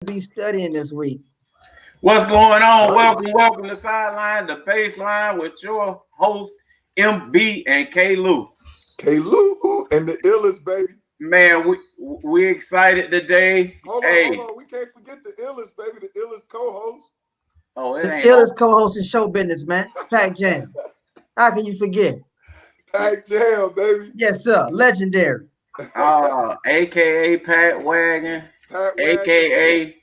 be studying this week? What's going on? Welcome to Sideline, the Baseline with your host, MB and K-Lou. K-Lou and the illest, baby. Man, we excited today. Hold on. We can't forget the illest, baby, the illest co-host. Oh, it The ain't illest co-host in show business, man. Pac Jam. How can you forget? Pac Jam, baby. Yes, sir. Legendary. AKA Pat Wagon, AKA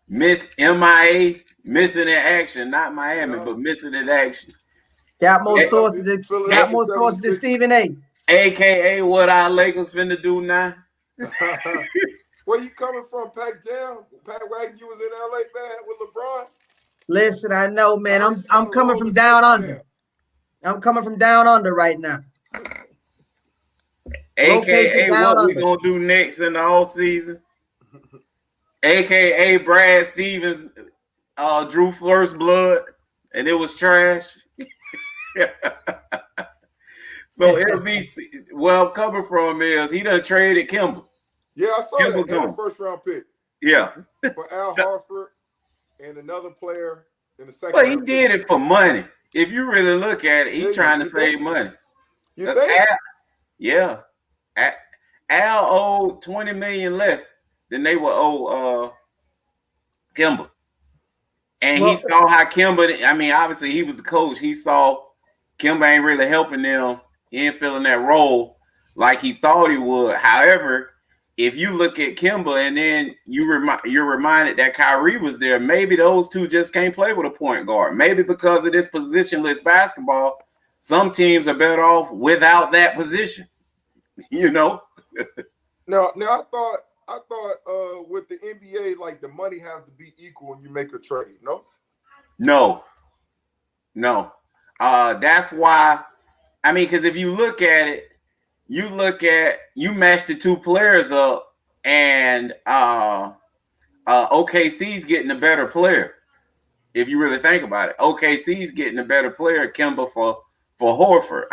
Miss MIA, missing in action, not Miami, but missing in action. Got more sources than Stephen A. AKA what our Lakers finna do now. Where you coming from, Pac Jam? Pat Wagon, you was in LA, man, with LeBron. Listen, I know, man. I'm coming from down under. I'm coming from down under right now. AKA what we gonna do next in the all season. AKA Brad Stevens drew first blood and it was trash. So it'll be coming from is he done traded Kimber. Yeah, I saw that in the first round pick. Yeah. For Al Horford and another player in the second. But he did it for money. If you really look at it, he's trying to save money. You think? Yeah. Al owed $20 million less than they would owe Kimber. And he saw how Kimber, obviously he was the coach. He saw Kimber ain't really helping them. He ain't filling that role like he thought he would. However, if you look at Kimber and then you're reminded that Kyrie was there, maybe those two just can't play with a point guard. Maybe because of this positionless basketball, some teams are better off without that position. You know? Now I thought with the NBA, like the money has to be equal when you make a trade. No. That's why. Because if you look at it, you match the two players up, and OKC's getting a better player. If you really think about it, OKC's getting a better player, Kimber for Horford.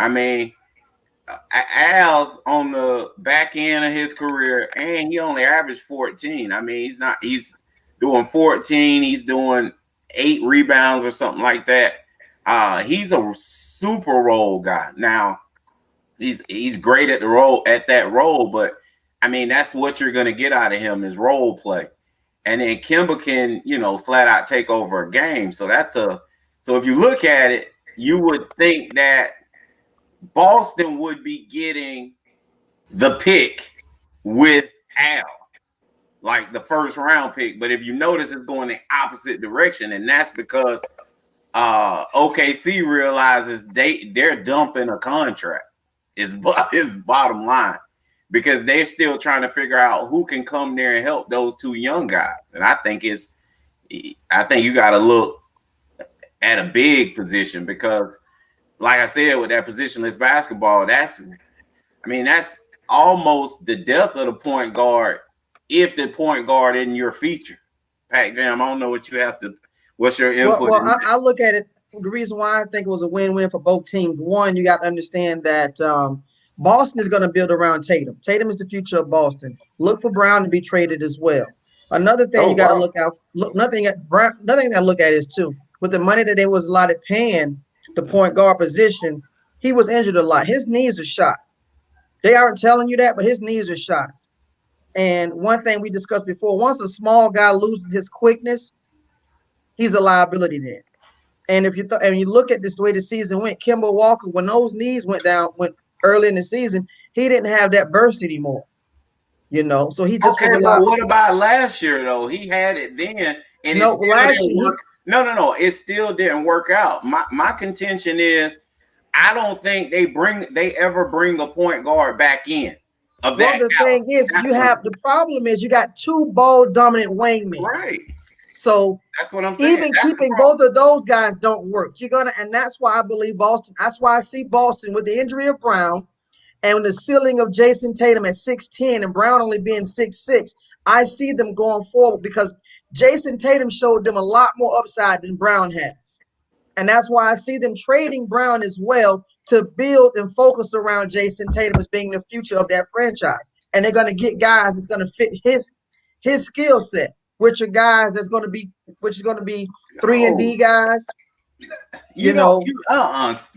Al's on the back end of his career, and he only averaged 14. He's doing 14. He's doing 8 rebounds or something like that. He's a super role guy. Now, he's great at that role, but that's what you're gonna get out of him is role play. And then Kimber can, flat out take over a game. So so if you look at it, you would think that Boston would be getting the pick with Al, like the first round pick. But if you notice, it's going the opposite direction, and that's because OKC realizes they're dumping a contract. Is bottom line, because they're still trying to figure out who can come there and help those two young guys. And I think you got to look at a big position because, like I said, with that positionless basketball, that's almost the death of the point guard if the point guard isn't your feature. Pac Jam, I don't know what's your input? I look at it. The reason why I think it was a win-win for both teams. One, you got to understand that Boston is going to build around Tatum. Tatum is the future of Boston. Look for Brown to be traded as well. Another thing you got to look out. Another thing I look at is too, with the money that they was allotted paying the point guard position, he was injured a lot. His knees are shot. They aren't telling you that, but his knees are shot. And one thing we discussed before, once a small guy loses his quickness, he's a liability then. And if you look at this the way the season went, Kemba Walker, when those knees went early in the season, he didn't have that burst anymore. So he just was a lot. What about last year though? He had it then, and it still didn't work out. My contention is, I don't think they ever bring a point guard back in. The thing is, the problem is you got 2 ball dominant wingmen. Right. So that's what I'm saying. Even keeping both of those guys don't work. And that's why I believe Boston. That's why I see Boston with the injury of Brown and the ceiling of Jason Tatum at 6'10" and Brown only being 6'6". I see them going forward because Jason Tatum showed them a lot more upside than Brown has. And that's why I see them trading Brown as well to build and focus around Jason Tatum as being the future of that franchise. And they're going to get guys that's going to fit his skill set. with your guys which is going to be 3-and-D guys. You don't,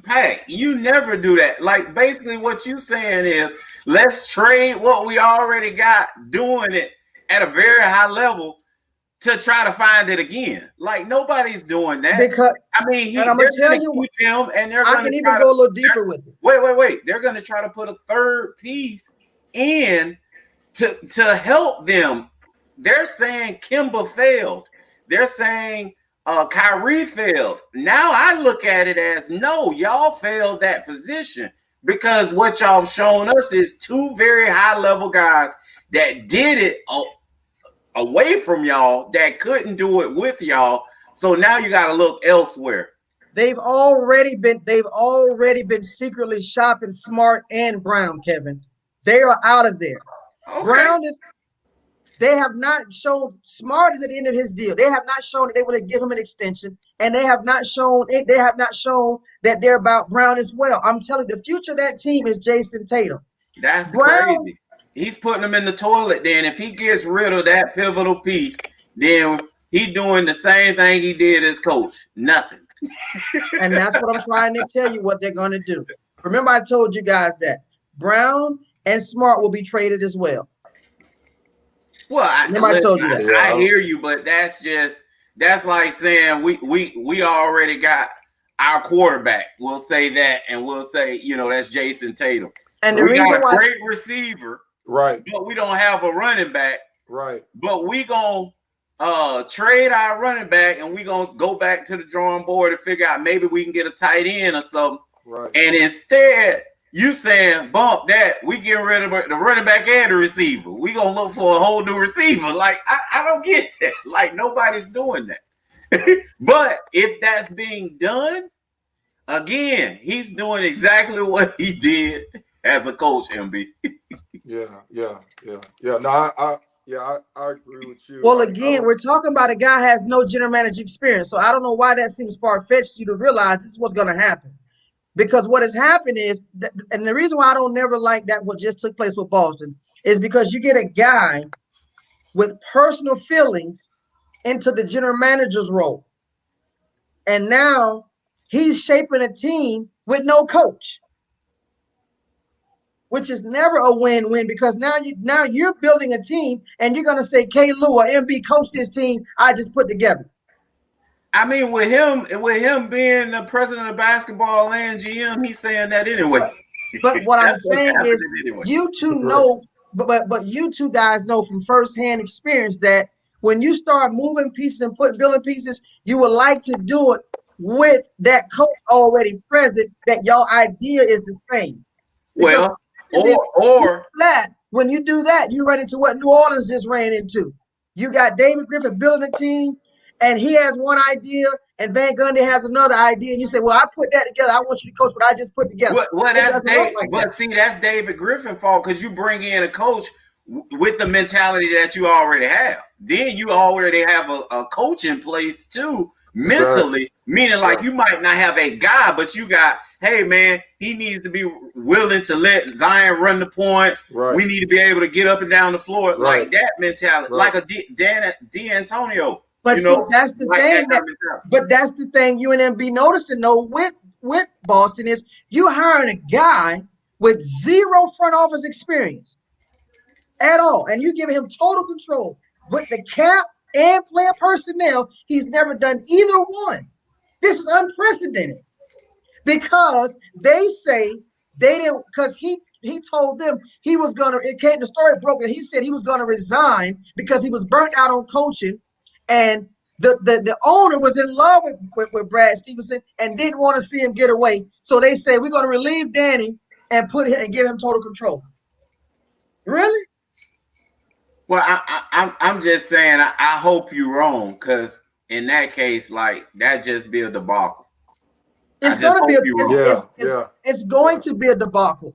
Pat, you never do that. Like, basically what you saying is, let's trade what we already got, doing it at a very high level to try to find it again. Like, nobody's doing that. Because I'm going to tell you, keep him, and they're I can even go a little deeper with it. Wait. They're going to try to put a third piece in to help them. They're saying Kemba failed. They're saying Kyrie failed. Now I look at it as, no, y'all failed that position, because what y'all shown us is two very high level guys that did it away from y'all, that couldn't do it with y'all. So now you got to look elsewhere. They've already been secretly shopping Smart and Brown, Kevin. They are out of there. Okay. Brown is. They have not shown. Smart is at the end of his deal. They have not shown that they would give him an extension, and they have not shown it. They have not shown that they're about Brown as well. I'm telling you, the future of that team is Jason Tatum. That's Brown, crazy. He's putting them in the toilet. Then if he gets rid of that pivotal piece, then he's doing the same thing he did as coach. Nothing. And that's what I'm trying to tell you what they're going to do. Remember, I told you guys that Brown and Smart will be traded as well. Well, I told you that. I hear you, but that's like saying we already got our quarterback. We'll say that, and we'll say, that's Jason Tatum. And the reason got a great receiver, right? But we don't have a running back, right? But we gonna trade our running back, and we gonna go back to the drawing board and figure out maybe we can get a tight end or something. Right. And instead, you saying bump that, we getting rid of the running back and the receiver. We gonna look for a whole new receiver. Like, I don't get that. Like, nobody's doing that. But if that's being done, again, he's doing exactly what he did as a coach, MB. Yeah. No, I agree with you. Well, again, we're talking about a guy who has no general manager experience. So I don't know why that seems far-fetched to you to realize this is what's going to happen. Because what has happened is, and the reason why I don't never like that what just took place with Boston is because you get a guy with personal feelings into the general manager's role. And now he's shaping a team with no coach, which is never a win-win, because now you're building a team and you're going to say, K. Lou or MB coach this team I just put together. I mean, with him being the president of basketball and GM, he's saying that anyway. But what I'm saying is, anyway. You two know, but you two guys know from firsthand experience that when you start moving pieces and building pieces, you would like to do it with that coach already present. That your idea is the same. Well, or that when you do that, you run into what New Orleans just ran into. You got David Griffin building a team, and he has one idea, and Van Gundy has another idea, and you say, "Well, I put that together. I want you to coach what I just put together." Well, that's that's David Griffin's fault, because you bring in a coach with the mentality that you already have. Then you already have a coach in place too, mentally, right. Meaning like you might not have a guy, but you got, hey man, he needs to be willing to let Zion run the point. Right. We need to be able to get up and down the floor, right. Like that mentality, right. like a D'Antonio. But that's the thing. But that's the thing you and MB noticing though with Boston is you hiring a guy with zero front office experience at all, and you giving him total control with the cap and player personnel. He's never done either one. This is unprecedented because they say they didn't, because he told them he was gonna. The story broke, and he said he was gonna resign because he was burnt out on coaching. And the owner was in love with Brad Stevenson and didn't want to see him get away. So they said, we're going to relieve Danny and give him total control. Really? Well, I'm just saying, I hope you're wrong, because in that case, like, that just be a debacle. It's going to be it's going to be a debacle.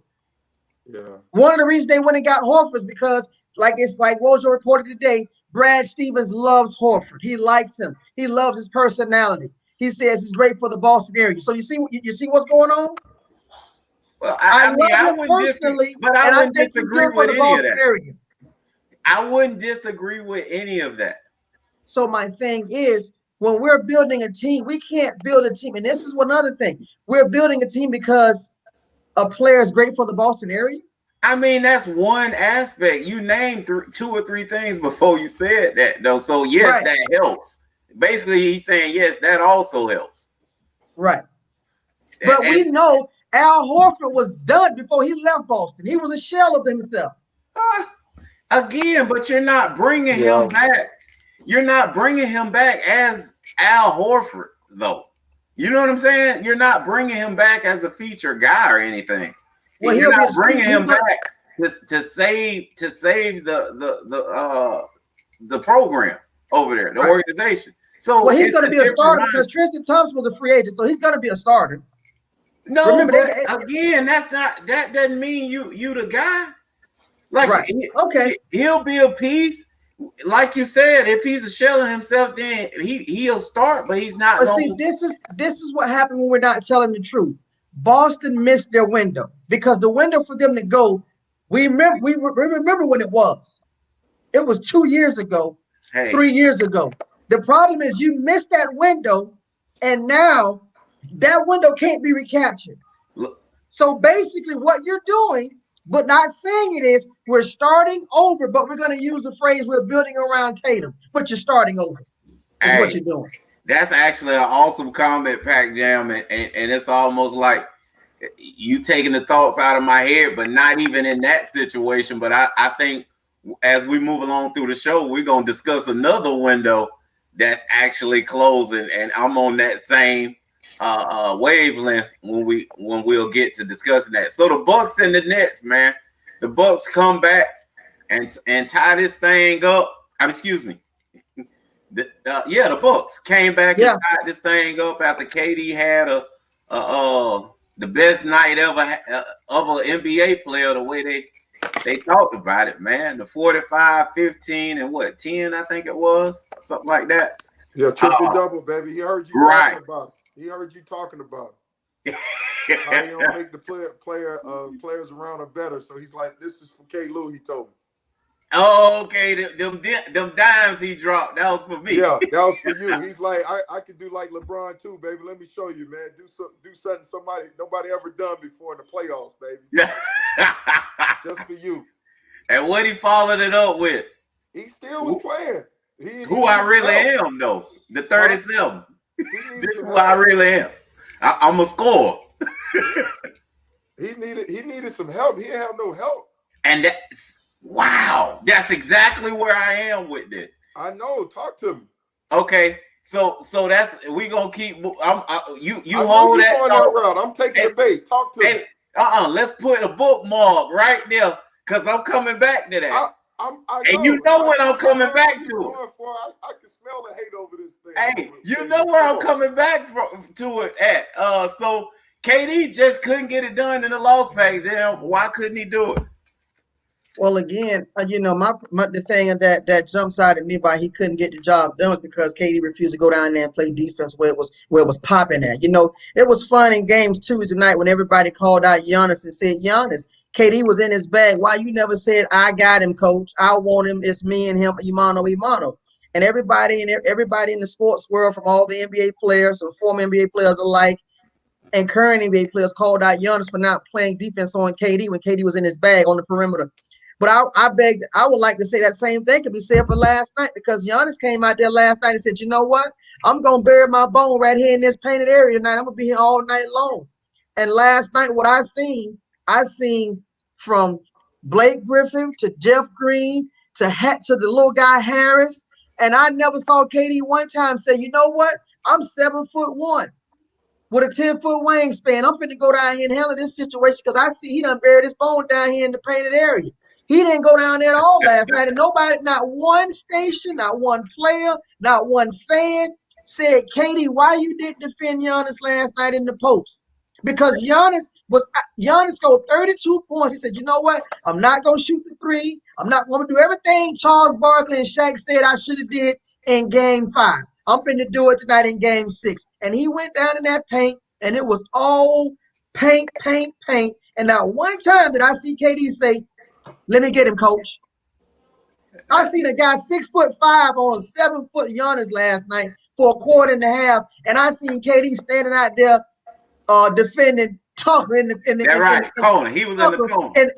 Yeah. One of the reasons they went and got Horford is because, like Wojo reported today, Brad Stevens loves Horford. He likes him. He loves his personality. He says he's great for the Boston area. So you see what's going on? Well, I love him personally, but I think he's good for the Boston area. I wouldn't disagree with any of that. So my thing is, when we're building a team, we can't build a team. And this is one other thing. We're building a team because a player is great for the Boston area. I mean, that's one aspect. You named two or three things before you said that, though. So yes, Right. that helps. Basically, he's saying yes, that also helps. Right. But we know Al Horford was done before he left Boston. He was a shell of himself. Again, but you're not bringing him back. You're not bringing him back as Al Horford, though. You know what I'm saying? You're not bringing him back as a feature guy or anything. Well, you're not bringing him back to save the program over there, the organization. So he's going to be a starter because Tristan Thompson was a free agent, so he's going to be a starter. No, remember, again, that doesn't mean you the guy. Like, he'll be a piece. Like you said, if he's a shell of himself, then he'll start, but he's not. But see, this is what happened when we're not telling the truth. Boston missed their window because the window for them to go. We remember when it was. It was 2 years ago, 3 years ago. The problem is you missed that window, and now that window can't be recaptured. So basically, what you're doing, but not saying it, is we're starting over, but we're going to use the phrase we're building around Tatum. But you're starting over. Is what you're doing. That's actually an awesome comment, Pac Jam, and it's almost like you taking the thoughts out of my head, but not even in that situation. But I think as we move along through the show, we're gonna discuss another window that's actually closing, and I'm on that same wavelength when we'll get to discussing that. So the Bucks and the Nets, man, the Bucks come back and tie this thing up. Excuse me. The Bucks came back and tied this thing up after KD had the best night ever of an NBA player. The way they talked about it, man. The 45, 15, and 10, I think it was, something like that. Yeah, triple-double, baby. He heard you talking about it. He heard you talking about it. How you don't make the players around him better. So he's like, this is for K-Lou, he told me. Oh, okay. Them dimes he dropped, that was for me. Yeah, that was for you. He's like, I could do like LeBron too, baby. Let me show you, man. Do something nobody ever done before in the playoffs, baby. Yeah. Just for you. And what he followed it up with? He still was playing. Who I really am, though. The 37. This is who I really am. I'm a scorer. He needed some help. He didn't have no help. And wow, that's exactly where I am with this. I know. Talk to me. Okay, so that's we gonna keep. You hold that. Going that route. I'm taking the bait. Talk to me. Let's put a bookmark right there because I'm coming back to that. And you know what I'm coming back to. I can smell the hate over this thing. Hey, you know where I'm coming back to it at. So KD just couldn't get it done in the loss package. Why couldn't he do it? Well, again, the thing that jumps out at me by he couldn't get the job done was because KD refused to go down there and play defense where it was popping at. It was fun in games Tuesday night when everybody called out Giannis and said, Giannis, KD was in his bag. Why you never said, I got him, coach. I want him. It's me and him, Imano. And everybody in the sports world, from all the NBA players and former NBA players alike and current NBA players, called out Giannis for not playing defense on KD when KD was in his bag on the perimeter. But I would like to say that same thing could be said for last night, because Giannis came out there last night and said, you know what? I'm going to bury my bone right here in this painted area tonight. I'm going to be here all night long. And last night, what I seen from Blake Griffin to Jeff Green to the little guy Harris. And I never saw KD one time say, you know what? I'm 7'1" with a 10-foot wingspan. I'm finna go down here and handle this situation because I see he done buried his bone down here in the painted area. He didn't go down there at all last night. And nobody, not one station, not one player, not one fan said, KD, why you didn't defend Giannis last night in the post? Because Giannis scored 32 points. He said, you know what? I'm not going to shoot the three. I'm not going to do everything Charles Barkley and Shaq said I should have did in game 5. I'm going to do it tonight in game 6. And he went down in that paint, and it was all paint. And not one time did I see KD say, let me get him, coach. I seen a guy 6'5" on 7-foot Giannis last night for a quarter and a half, and I seen KD standing out there defending Tucker in the corner. He was in the corner. And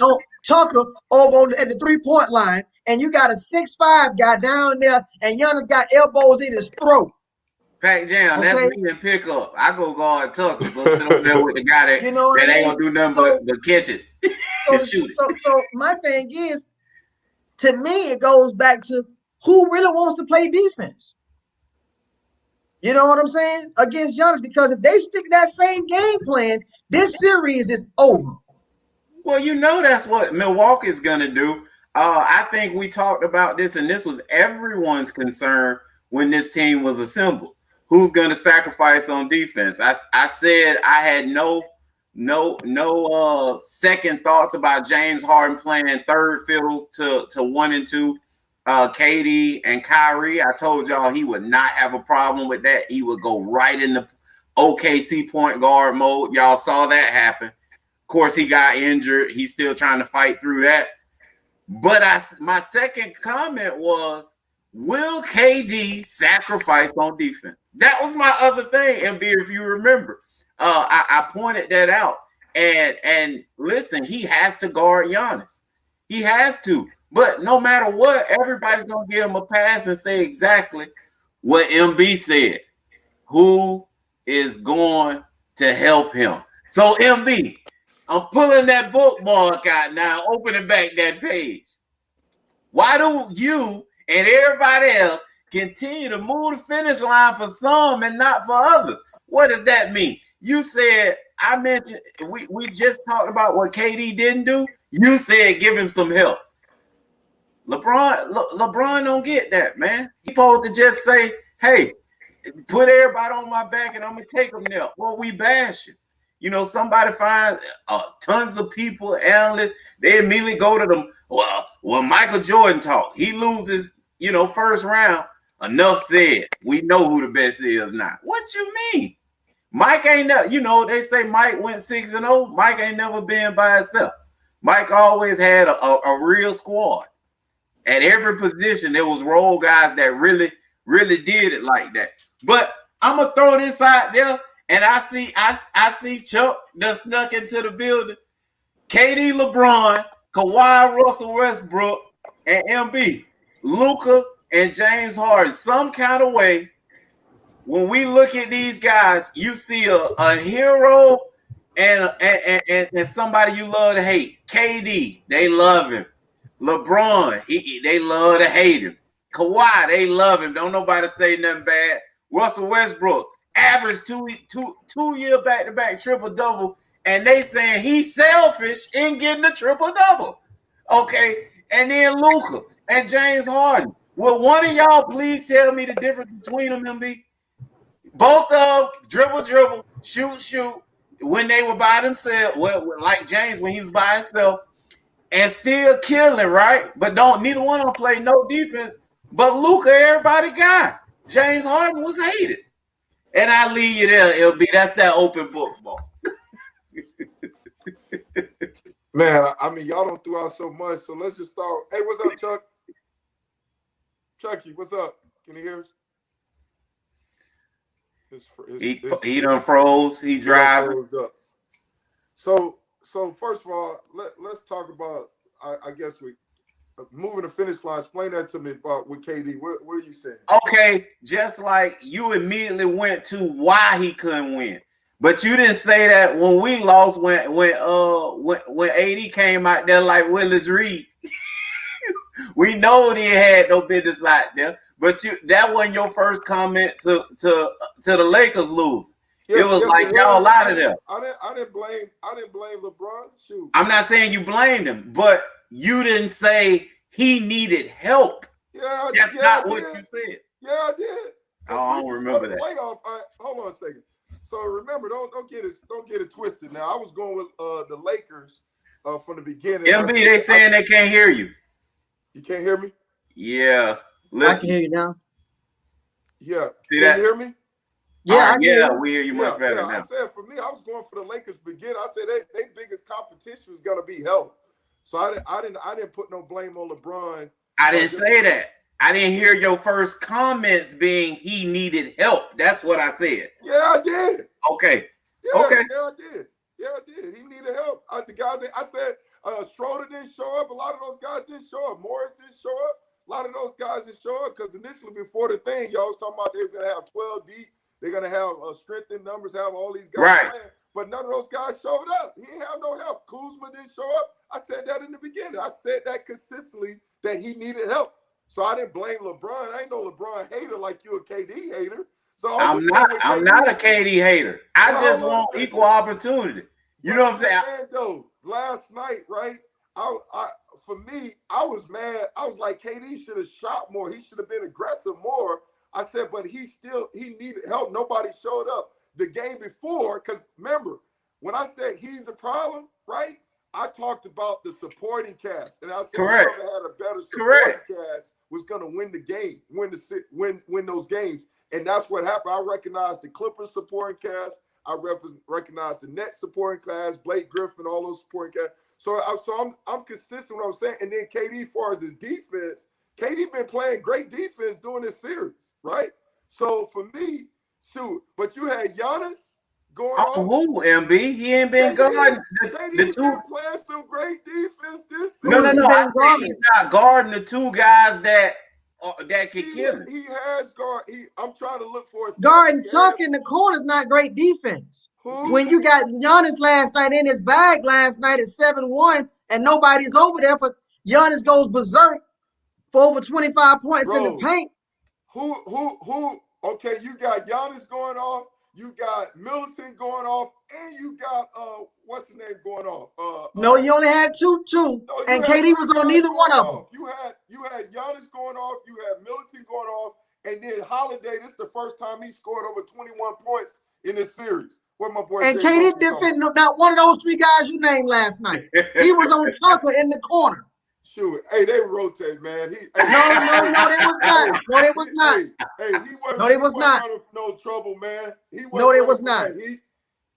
Tucker over at the 3-point line, and you got a 6'5" guy down there, and Giannis got elbows in his throat. Pack Jam, that's me in pickup. I go guard Tucker, go sit over there with the guy that, ain't gonna do nothing but catch it and shoot it. So my thing is, to me, it goes back to who really wants to play defense. You know what I'm saying? Against Giannis, because if they stick that same game plan, this series is over. Well, you know that's what Milwaukee's gonna do. I think we talked about this, and this was everyone's concern when this team was assembled. Who's gonna sacrifice on defense? I said I had no second thoughts about James Harden playing third fiddle to 1 and 2. KD and Kyrie, I told y'all he would not have a problem with that. He would go right in the OKC point guard mode. Y'all saw that happen. Of course, he got injured. He's still trying to fight through that. But my second comment was, will KD sacrifice on defense? That was my other thing, MB, if you remember. I pointed that out. And listen, he has to guard Giannis. He has to. But no matter what, everybody's going to give him a pass and say exactly what MB said. Who is going to help him? So, MB, I'm pulling that bookmark out now, opening back that page. Why don't you and everybody else continue to move the finish line for some and not for others? What does that mean? You said, I mentioned, we just talked about what KD didn't do. You said give him some help. LeBron don't get that, man. He's supposed to just say, hey, put everybody on my back and I'm going to take them there. Well, we bash it. You know, somebody finds tons of people, analysts, they immediately go to them. Well, Michael Jordan talk. He loses, first round. Enough said. We know who the best is now. What you mean? Mike ain't never, they say Mike went 6-0. Mike ain't never been by himself. Mike always had a real squad. At every position, there was role guys that really, really did it like that. But I'm gonna throw this out there, and I see Chuck that snuck into the building. KD-Lebron, Kawhi-Russell Westbrook, and MB, Luka and James Harden. Some kind of way, when we look at these guys, you see a hero and somebody you love to hate. KD, they love him. LeBron, they love to hate him. Kawhi, they love him. Don't nobody say nothing bad. Russell Westbrook, average two-year back-to-back triple-double, and they saying he's selfish in getting a triple-double. Okay, and then Luka and James Harden. Will one of y'all please tell me the difference between them, MB? Both of them dribble, shoot, when they were by themselves, well, like James when he was by himself, and still killing, right? But neither one of them play no defense. But Luka, everybody got. James Harden was hated. And I leave you there, LB. That's that open book ball. Man, I mean, y'all don't throw out so much, so let's just start. Hey, what's up, Chuck? Chucky, what's up? Can you hear us? He done froze. He driving. So first of all, let's talk about. I guess we moving the finish line. Explain that to me about with KD. What are you saying? Okay, just like you immediately went to why he couldn't win, but you didn't say that when we lost when AD came out there like Willis Reed. We know he had no business out there, but that wasn't your first comment to the Lakers losing. It was like y'all out of there. I didn't blame LeBron. Shoot. I'm not saying you blamed him, but you didn't say he needed help. That's not what you said. Yeah, I did. Oh, I don't remember that. Playoff, hold on a second. So remember, don't get it twisted. Now I was going with the Lakers from the beginning. MB, they saying they can't hear you. You can't hear me? Yeah. Listen. I can hear you now. Yeah. See that? Can you hear me? Yeah, we hear you much better now. I said for me, I was going for the Lakers beginning. I said their biggest competition was gonna be health. So I didn't put no blame on LeBron I didn't say that. I didn't hear your first comments being he needed help. That's what I said. Yeah, I did. Okay. Yeah, okay. Yeah, I did. Yeah, I did. He needed help. The guys, I said Schroeder didn't show up. A lot of those guys didn't show up. Morris didn't show up. A lot of those guys didn't show up because initially before the thing, y'all was talking about they was going to have 12 deep. They're going to have strength in numbers, have all these guys playing. But none of those guys showed up. He didn't have no help. Kuzma didn't show up. I said that in the beginning. I said that consistently that he needed help. So I didn't blame LeBron. I ain't no LeBron hater like you a KD hater. So I'm not a KD hater. I just want equal opportunity. You know what I'm saying? Though, last night, right? For me, I was mad. I was like, KD should have shot more. He should have been aggressive more. I said, but he needed help. Nobody showed up the game before. Because remember, when I said he's a problem, right? I talked about the supporting cast, and I said whoever had a better supporting cast was going to win the game, win those games, and that's what happened. I recognized the Clippers supporting cast, I recognized the Nets supporting cast, Blake Griffin, all those supporting cast. So I'm consistent with what I'm saying. And then KD, as far as his defense, KD been playing great defense during this series, right? So for me, shoot, but you had Giannis going off. Who, MB? He ain't been guarding the two. Been playing some great defense this season. No. I think he's not guarding the two guys that can kill him. He has guard. I'm trying to look for his guarding Tuck in the corner is not great defense. When you got Giannis last night in his bag last night at 7-1 and nobody's over there for Giannis goes berserk for over 25 points in the paint. Who? Okay, you got Giannis going off. You got Middleton going off, and you got what's the name going off? No, you only had two, no, and KD was on neither one of them. You had Giannis going off, you had Middleton going off, and then Holiday. This is the first time he scored over 21 points in this series. What my boy? And KD didn't fit not one of those three guys you named last night. He was on Tucker in the corner. Shoot, hey, they rotate, man. No, they was not. No, they was not. Hey, he wasn't. No, they was not. Running for no trouble, man. No, they was not.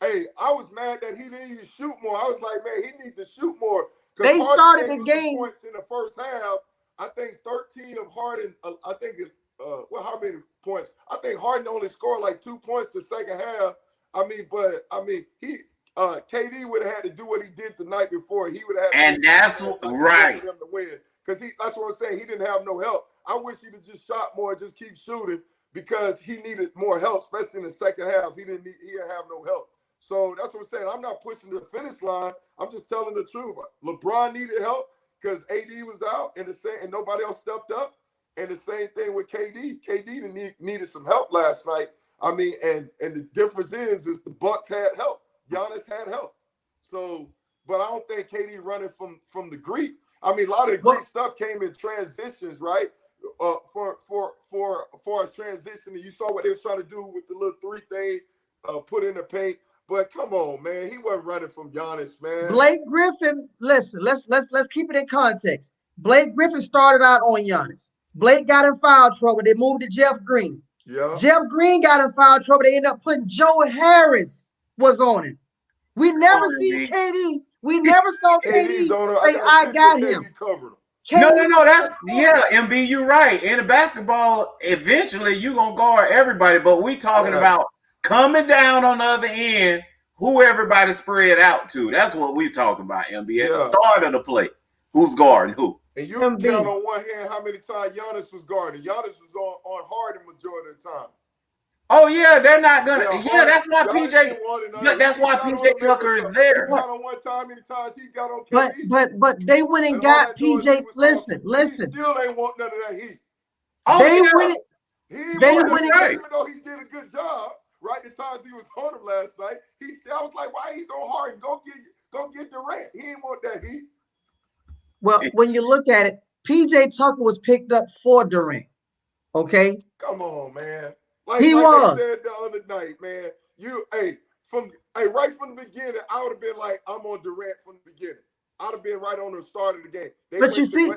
Hey, I was mad that he didn't even shoot more. I was like, man, he needs to shoot more. They started the game points in the first half. I think 13 of Harden. I think how many points? I think Harden only scored like 2 points the second half. He. KD would have had to do what he did the night before. He would have had and that's right. For them to win because that's what I'm saying. He didn't have no help. I wish he'd have just shot more, just keep shooting because he needed more help, especially in the second half. He didn't have no help. So that's what I'm saying. I'm not pushing the finish line. I'm just telling the truth. LeBron needed help because AD was out, and nobody else stepped up. And the same thing with KD. KD needed some help last night. And the difference is the Bucks had help. Giannis had help. So, but I don't think KD running from the Greek. A lot of the Greek stuff came in transitions, right? For a transition, you saw what they was trying to do with the little 3 thing, put in the paint. But come on, man, he wasn't running from Giannis, man. Blake Griffin, listen, let's keep it in context. Blake Griffin started out on Giannis. Blake got in foul trouble. They moved to Jeff Green. Yeah. Jeff Green got in foul trouble. They ended up putting Joe Harris was on him. We never see KD. We never saw KD say, I got him. No, that's MB, you're right. In the basketball, eventually you're gonna guard everybody, but we talking about coming down on the other end, who everybody spread out to. That's what we talking about, MB. At the start of the play. Who's guarding who? And you can count on one hand how many times Giannis was guarding. Giannis was on Harden majority of the time. Oh yeah, they're not gonna. That's why PJ. That's why PJ Tucker is there. Not on one time, many times he got on KD. But they went and got PJ. Listen. He still ain't want none of that heat. They went. Even though he did a good job, right? The times he was on him last night, I was like, why he's on Harden? Go get Durant. He ain't want that heat. Well, when you look at it, PJ Tucker was picked up for Durant. Okay. Come on, man. He was. I said the other night, man. Right from the beginning, I would have been like, I'm on Durant from the beginning. I'd have been right on the start of the game. But you see,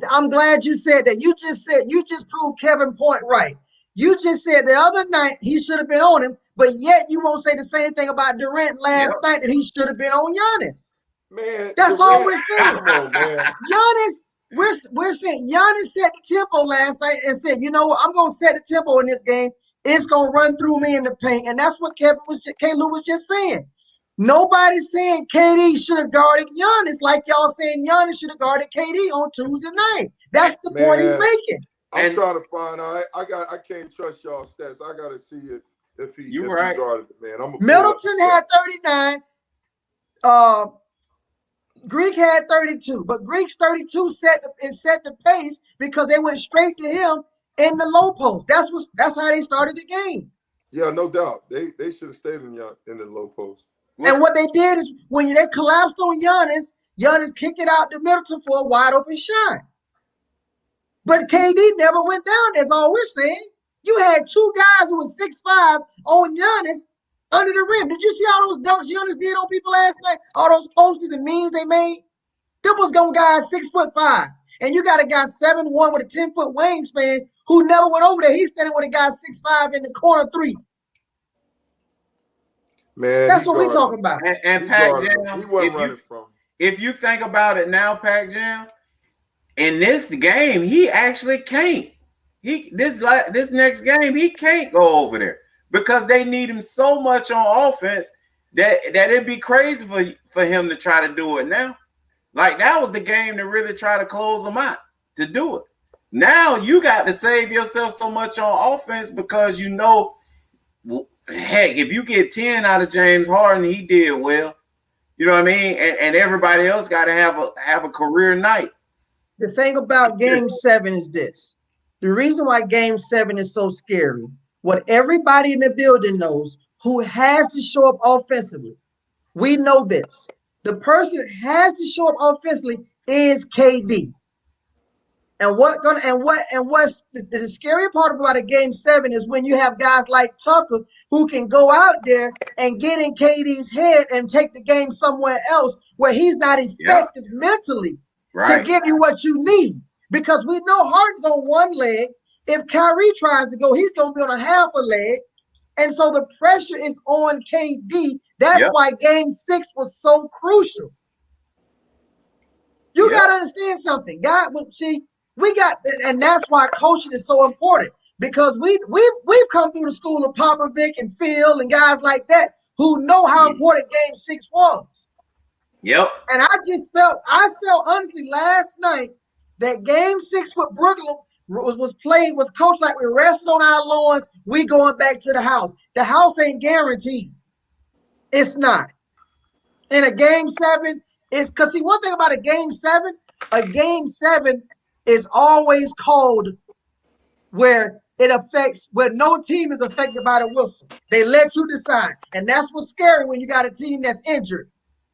I'm glad you said that. You just proved Kevin point right. You just said the other night he should have been on him, but yet you won't say the same thing about Durant last night that he should have been on Giannis. Man, that's Durant, all we're saying. man. Giannis, we're saying Giannis set the tempo last night and said, you know what, I'm gonna set the tempo in this game. It's gonna run through me in the paint, and that's what K-Lou was just saying. Nobody's saying KD should have guarded Giannis like y'all saying Giannis should have guarded KD on Tuesday night. That's the point he's making. I'm trying to find out. I can't trust y'all stats. I gotta see it if he right. guarded it, man. Middleton had 39. Greek had 32, but Greek's 32 set the pace because they went straight to him in the low post. That's how they started the game. Yeah, no doubt. They should have stayed in the low post. And what they did is when they collapsed on Giannis kicked it out to Middleton for a wide open shot. But KD never went down. That's all we're saying. You had two guys who was 6'5" on Giannis under the rim. Did you see all those dunks Giannis did on people last night? All those posters and memes they made? Them was going guys 6'5". And you got a guy 7'1" with a 10-foot wingspan who never went over there. He's standing with a guy 6'5" in the corner 3. Man, that's what we're talking about. And Pac Jam, he wasn't running from. If you think about it now, Pac Jam, in this game, he actually can't. This next game, he can't go over there because they need him so much on offense that it'd be crazy for him to try to do it now. Like that was the game to really try to close them out to do it. Now you got to save yourself so much on offense because you know, heck, if you get 10 out of James Harden, he did well. You know what I mean? And everybody else got to have a career night. The thing about Game 7 is this. The reason why Game 7 is so scary, what everybody in the building knows who has to show up offensively, we know this. The person that has to show up offensively is KD. And what's the scary part about a Game 7 is when you have guys like Tucker who can go out there and get in KD's head and take the game somewhere else where he's not effective mentally to give you what you need. Because we know Harden's on one leg. If Kyrie tries to go, he's going to be on a half a leg. And so the pressure is on KD. That's why Game 6 was so crucial. You got to understand something. God, see, and that's why coaching is so important because we've come through the school of Popovic and Phil and guys like that who know how important Game 6 was. Yep. And I felt honestly last night that Game 6 with Brooklyn was coached like we're resting on our lawns. We going back to the house. The house ain't guaranteed. It's not. In a Game 7, it's because see one thing about a Game 7 is always called where no team is affected by the whistle. They let you decide. And that's what's scary when you got a team that's injured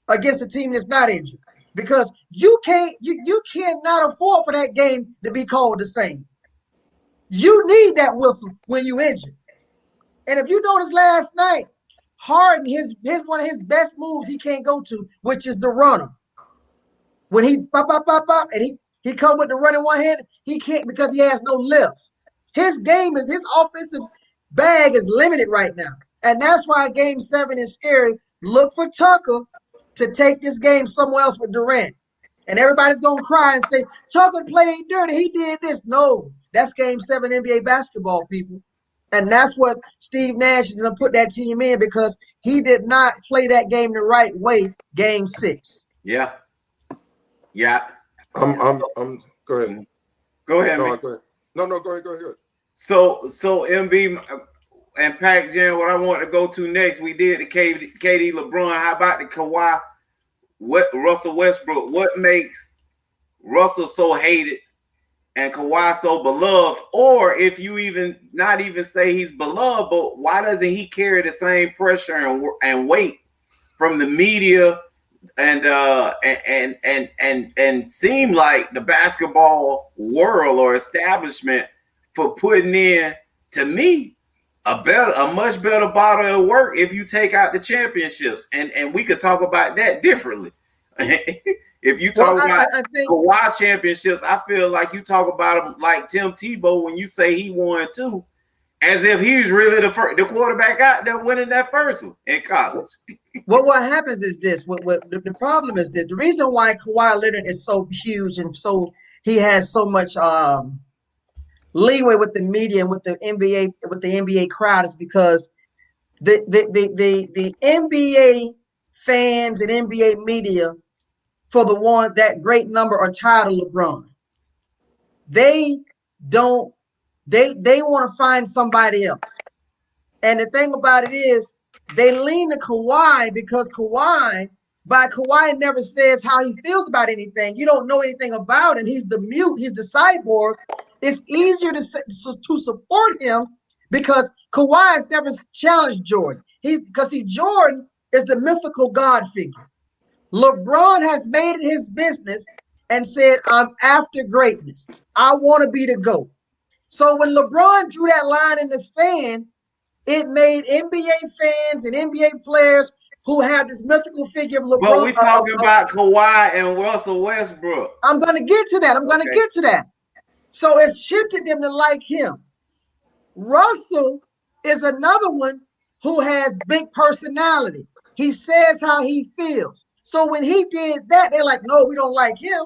against a team that's not injured. Because you cannot afford for that game to be called the same. You need that whistle when you injured. And if you noticed last night, Harden, one of his best moves he can't go to, which is the runner. When he pop, and he come with the run in one hand, he can't because he has no lift. His offensive bag is limited right now. And that's why Game 7 is scary. Look for Tucker to take this game somewhere else with Durant. And everybody's going to cry and say, Tucker played dirty. He did this. No, that's Game 7 NBA basketball, people. And that's what Steve Nash is going to put that team in because he did not play that game the right way, Game 6. Yeah. Yeah. Go ahead. Go ahead. No, go ahead. No, go ahead. So MB and Pac Jam, what I want to go to next, we did the KD-Lebron. How about the Kawhi Russell Westbrook? What makes Russell so hated and Kawhi so beloved? Or if you not even say he's beloved, but why doesn't he carry the same pressure and weight from the media and seem like the basketball world or establishment for putting in, to me, a much better body of work if you take out the championships, and we could talk about that differently. If you talk about Kawhi championships, I feel like you talk about him like Tim Tebow when you say he won 2, as if he's really the quarterback out there winning that first one in college. Well, what happens is this. The problem is this. The reason why Kawhi Leonard is so huge and so he has so much leeway with the media and with the NBA crowd is because the NBA fans and NBA media, for the one that great number, are tired of LeBron. They don't they want to find somebody else. And the thing about it is they lean to Kawhi because Kawhi never says how he feels about anything. You don't know anything about him. He's the mute. He's the cyborg. It's easier to support him because Kawhi has never challenged Jordan. Jordan is the mythical God figure. LeBron has made it his business and said, I'm after greatness. I want to be the GOAT. So when LeBron drew that line in the sand, it made NBA fans and NBA players who have this mythical figure of LeBron. But we're talking about Kawhi and Russell Westbrook. I'm going to get to that. So it shifted them to like him. Russell is another one who has big personality. He says how he feels. So when he did that, they're like, no, we don't like him.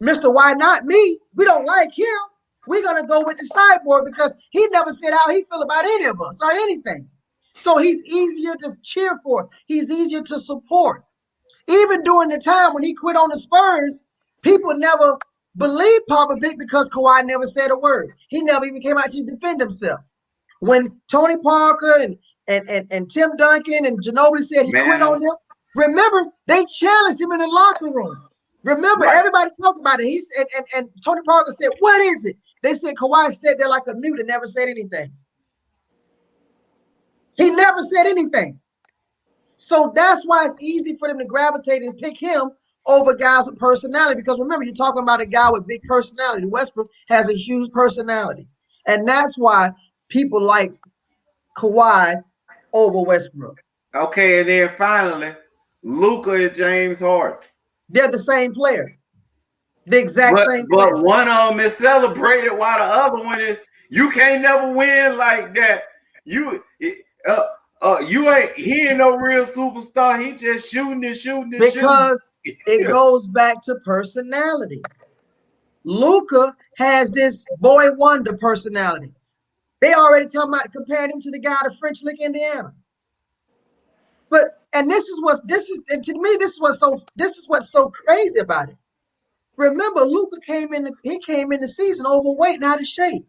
Mr. Why Not Me? We don't like him. We're going to go with the cyborg because he never said how he feel about any of us or anything. So he's easier to cheer for. He's easier to support. Even during the time when he quit on the Spurs, people never believed Popovich because Kawhi never said a word. He never even came out to defend himself. When Tony Parker and Tim Duncan and Ginobili said he quit on them, remember, they challenged him in the locker room. Remember, everybody talked about it. He said, and Tony Parker said, what is it? They said Kawhi sat there like a mute and never said anything. He never said anything. So that's why it's easy for them to gravitate and pick him over guys with personality. Because remember, you're talking about a guy with big personality. Westbrook has a huge personality. And that's why people like Kawhi over Westbrook. Okay, and then finally, Luka and James Harden. They're the same player. The exact same player. But one of them is celebrated while the other one is, you can't never win like that. He ain't no real superstar. He just shooting. Because it goes back to personality. Luka has this boy wonder personality. They already talking about comparing him to the guy out of French Lick, Indiana. And this is what's so crazy about it. Remember, Luka came in the season overweight and out of shape.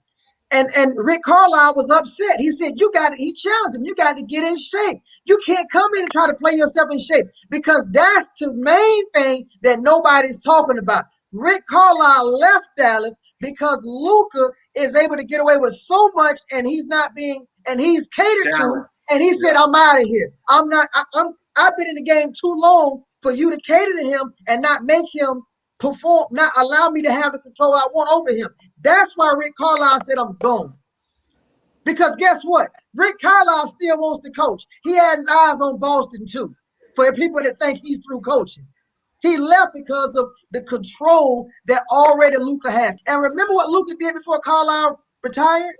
And Rick Carlisle was upset. He said, he challenged him. You got to get in shape. You can't come in and try to play yourself in shape because that's the main thing that nobody's talking about. Rick Carlisle left Dallas because Luka is able to get away with so much and he's catered to. And he said, I'm out of here. I've been in the game too long for you to cater to him and not make him perform, not allow me to have the control I want over him. That's why Rick Carlisle said, I'm gone. Because guess what? Rick Carlisle still wants to coach. He has his eyes on Boston too, for people that think he's through coaching. He left because of the control that already Luka has. And remember what Luka did before Carlisle retired?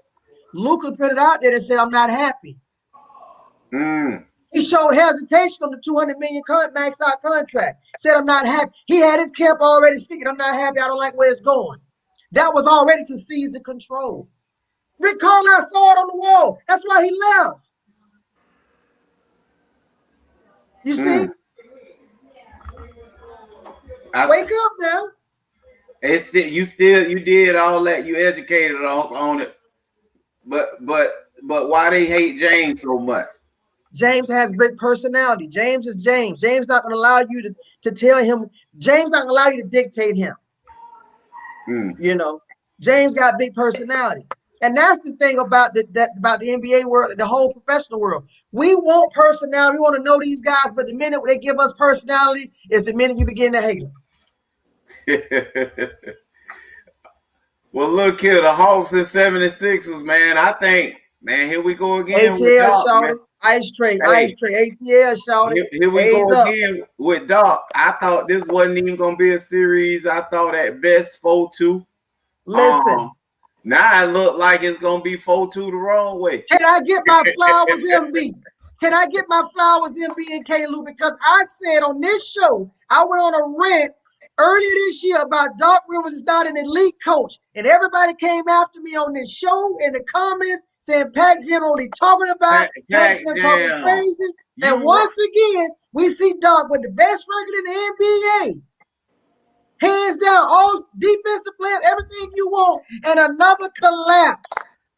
Luka put it out there and said, I'm not happy. He showed hesitation on the $200 million max out contract. Said, I'm not happy. He had his camp already speaking. I'm not happy. I don't like where it's going. That was already to seize the control. Rick Carlisle saw it on the wall. That's why he left. You see? Wake up now. You did all that. You educated us on it. But why they hate James so much? James has big personality. James is James. James not going to allow you to tell him. James not going to allow you to dictate him. You know, James got big personality. And that's the thing about the NBA world, the whole professional world. We want personality. We want to know these guys, but the minute they give us personality is the minute you begin to hate them. Well, look here, the Hawks and 76ers, man. I think, man, here we go again. ATL, shouted. Ice tray, ATL, shouted. Here we go again with Doc. I thought this wasn't even going to be a series. I thought at best 4-2. Listen. Now it look like it's going to be 4-2 the wrong way. Can I get my flowers, MB? Can I get my flowers, MB and K-Lou? Because I said on this show, I went on a rant earlier this year about Doc Rivers is not an elite coach, and everybody came after me on this show in the comments saying Pac Jam only talking about Pac Jam talking crazy. And once again, we see Doc with the best record in the NBA. Hands down, all defensive players, everything you want, and another collapse.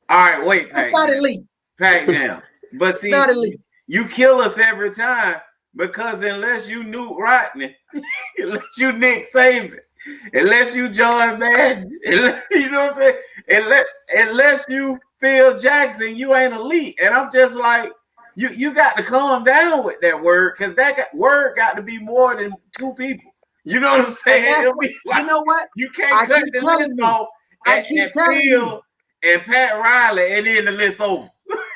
All right, wait, that's not elite. Pac Jam. But see, not elite. You kill us every time because unless you Nuke Rodney, unless you Nick Saban, unless you John Madden, you know what I'm saying? Unless you Phil Jackson, you ain't elite. And I'm just like, you got to calm down with that word because word got to be more than two people. You know what I'm saying? Like, you know what? You can't cut the list off and Phil and Pat Riley and then the list over.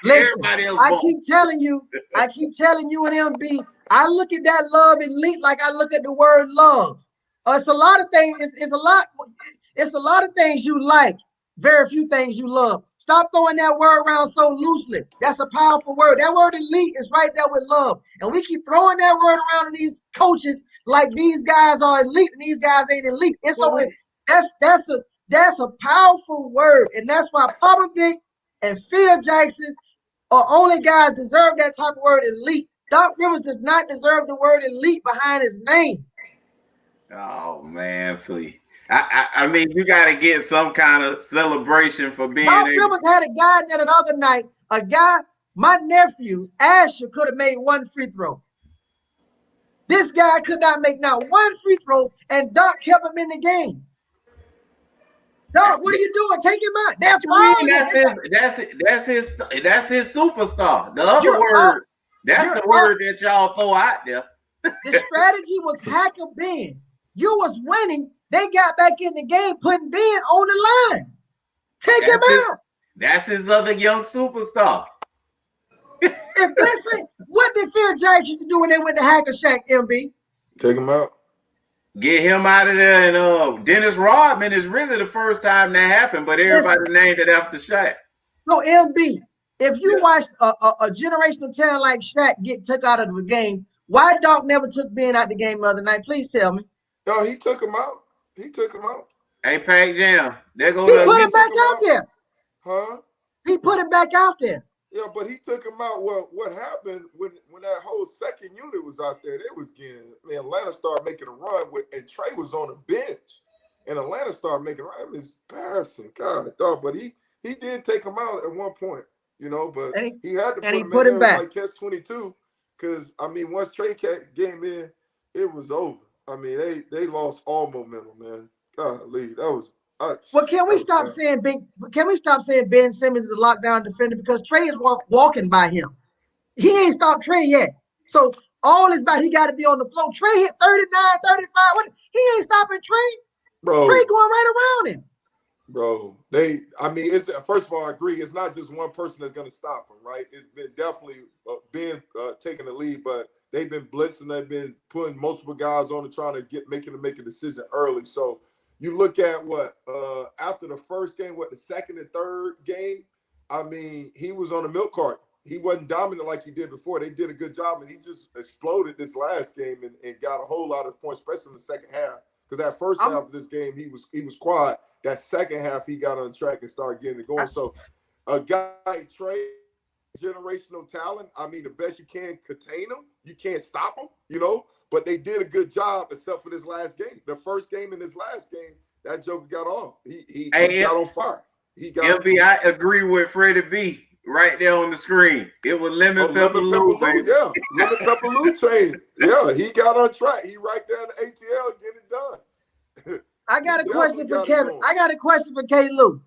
Listen, I keep telling you and MB, I look at that love elite like I look at the word love. It's a lot of things, it's a lot of things you like, very few things you love. Stop throwing that word around so loosely. That's a powerful word. That word elite is right there with love. And we keep throwing that word around in these coaches like these guys are elite and these guys ain't elite. It's that's a powerful word. And that's why Popovich and Phil Jackson are only guys deserve that type of word elite. Doc Rivers does not deserve the word elite behind his name. Oh man, please. I mean, you got to get some kind of celebration for being. Doc Rivers had a guy there the other night. My nephew Asher could have made one free throw. This guy could not make not one free throw, and Doc kept him in the game. Doc, what are you doing? Take him out. That's his superstar. The other word, that's the word that y'all throw out there. The strategy was hack a Ben. You was winning. They got back in the game, putting Ben on the line. Take him out. That's his other young superstar. What did Phil Jackson do when they went to Hack a Shack, MB? Take him out. Get him out of there. And Dennis Rodman is really the first time that happened, but everybody named it after Shaq. No, MB, if you watch a generational talent like Shaq get took out of the game, why Doc never took Ben out the game the other night? Please tell me. No, he took him out. Hey, Pac Jam. He put him back out there. Huh? He put him back out there. Yeah, but he took him out. Well, what happened when that whole second unit was out there? They was getting, Atlanta started making a run and Trey was on the bench, and Atlanta started making a run. It was embarrassing, God, dog. But he did take him out at one point, but he had to put him back. Like catch-22, because once Trey came in, it was over. They lost all momentum, man. Golly, that was. Well, can we stop saying Ben Simmons is a lockdown defender because Trey is walking by him? He ain't stopped Trey yet. So all is about he got to be on the floor. Trey hit 39, 35. He ain't stopping Trey. Bro, Trey going right around him. Bro, it's first of all, I agree. It's not just one person that's going to stop him, right? It's been definitely been taking the lead, but they've been blitzing. They've been putting multiple guys on and trying to make a decision early. So you look at after the first game, the second and third game, he was on a milk cart. He wasn't dominant like he did before. They did a good job, and he just exploded this last game and got a whole lot of points, especially in the second half. Because that first half of this game, he was quiet. That second half, he got on track and started getting it going. So a guy, Trey, generational talent. The best you can contain him. You can't stop him, But they did a good job, except for this last game. The first game and this last game, that joker got off. He got on fire. LB, I agree with Freddie B right there on the screen. It was lemon pepper Lou, baby. Yeah, lemon pepper Lou chain. Yeah, he got on track. He right there in the ATL getting it done. I got a question for Kevin. I got a question for K-Lou.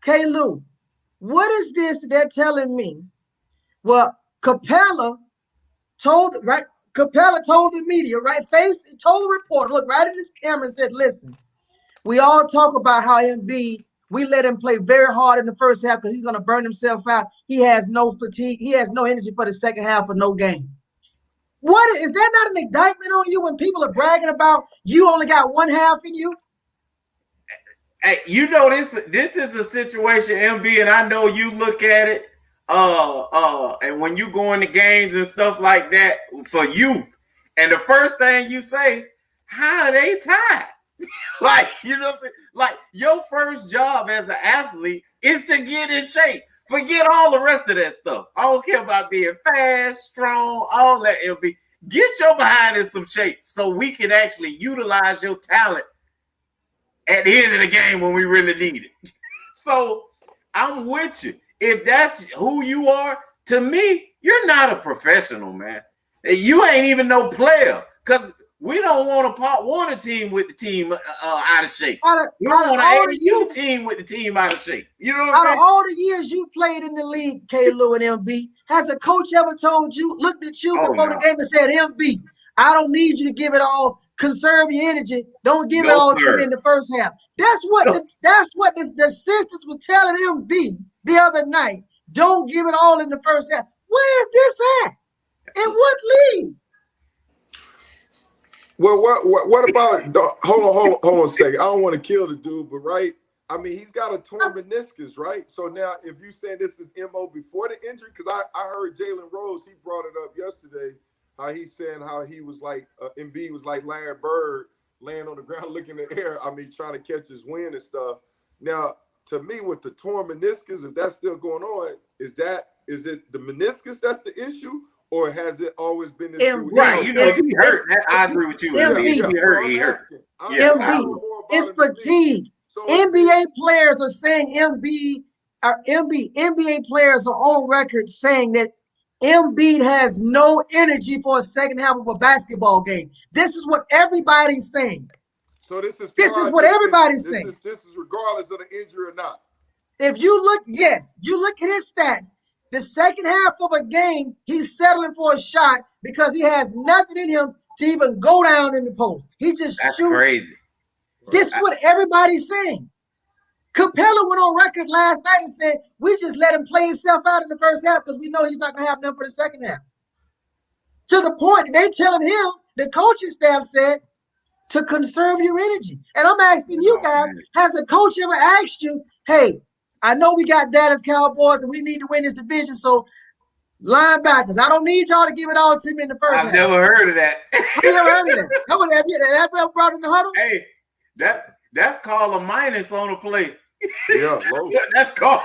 K-Lou, what is this that they're telling me? Well, Capella told the media, right? Told the reporter, look right in this camera and said, listen, we all talk about how Embiid, we let him play very hard in the first half because he's going to burn himself out. He has no fatigue. He has no energy for the second half of no game. What is that not an indictment on you when people are bragging about you only got one half in you? Hey, this is a situation, MB, and I know you look at it, and when you go into games and stuff like that for youth, and the first thing you say, how are they tied? Like, you know what I'm saying? Like, your first job as an athlete is to get in shape. Forget all the rest of that stuff. I don't care about being fast, strong, all that. LB. Get your behind in some shape so we can actually utilize your talent at the end of the game when we really need it. So I'm with you. If that's who you are, to me, you're not a professional, man. You ain't even no player, because we don't want a Pop Warner team with the team out of shape. We don't want an AU team with the team out of shape. You know what I'm saying? Out of all the years you played in the league, K-Lou and MB, has a coach ever told you, looked at you before the game and said, MB, I don't need you to give it all. Conserve your energy. Don't give it all to me in the first half. That's what the assistants was telling MB the other night. Don't give it all in the first half. Where is this at? In what league? Well, what about hold on a second. I don't want to kill the dude, but right. I mean, he's got a torn meniscus, right? So now, if you saying this is MO before the injury, because I heard Jalen Rose, he brought it up yesterday. How he's saying how he was like Embiid was like Larry Bird, laying on the ground looking in the air. I mean, trying to catch his wind and stuff. Now, to me, with the torn meniscus, if that's still going on, is it the meniscus that's the issue, or has it always been this? Right, you know, if he hurt, I agree with you. He hurt. MB, it's fatigue. So NBA players are saying NBA players are on record saying that Embiid has no energy for a second half of a basketball game. This is what everybody's saying. So this is what everybody's saying. This is regardless of the injury or not. If you look at his stats. The second half of a game, he's settling for a shot because he has nothing in him to even go down in the post. He just That's shoots. Crazy. This is what everybody's saying. Capella went on record last night and said, we just let him play himself out in the first half because we know he's not going to have none for the second half. To the point that they telling him, the coaching staff said, to conserve your energy. And I'm asking you guys, has a coach ever asked you, hey, I know we got Dallas Cowboys and we need to win this division, so linebackers, I don't need y'all to give it all to me in the first half. I've never heard of that. I've never heard of that. That would have brought in the huddle. Hey, that's called a minus on a play. Yeah, loaf. That's called